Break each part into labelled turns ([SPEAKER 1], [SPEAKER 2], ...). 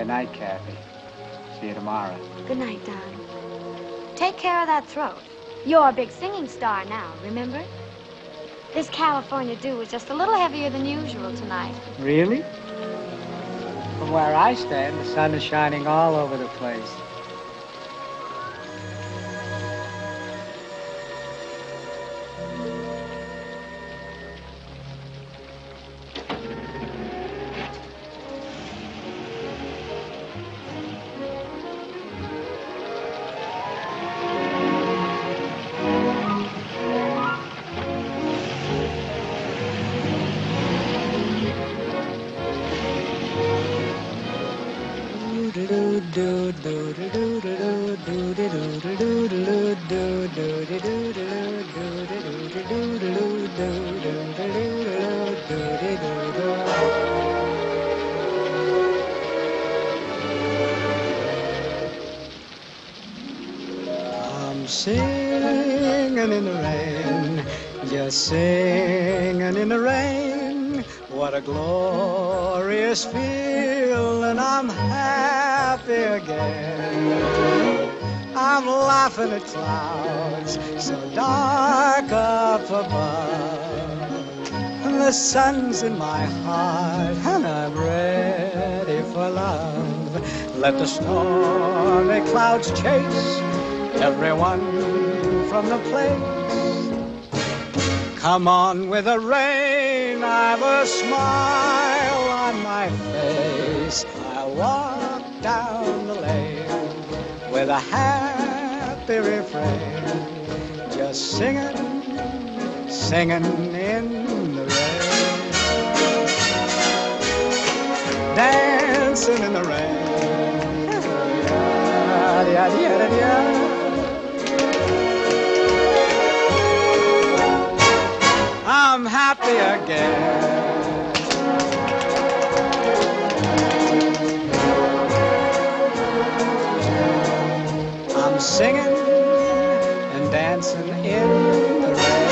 [SPEAKER 1] Good night, Kathy. See you tomorrow.
[SPEAKER 2] Good night, Don. Take care of that throat. You're a big singing star now, remember? This California dew was just a little heavier than usual tonight.
[SPEAKER 1] Really? From where I stand, the sun is shining all over the place.
[SPEAKER 3] I'm singing in the rain, just singing in the rain. What a glorious feeling, I'm happy again. I'm laughing at clouds so dark up above. The sun's in my heart and I'm ready for love. Let the stormy clouds chase everyone from the place. Come on with the rain, I've a smile on my face. I'll walk down the lane with a happy refrain, just singing, singing in the rain, dancing in the rain. I'm happy again. I'm singing and dancing in the rain.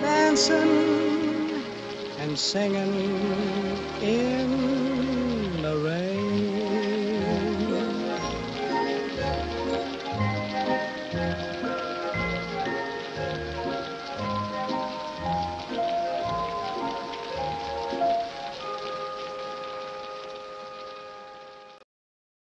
[SPEAKER 3] Dancing and singing in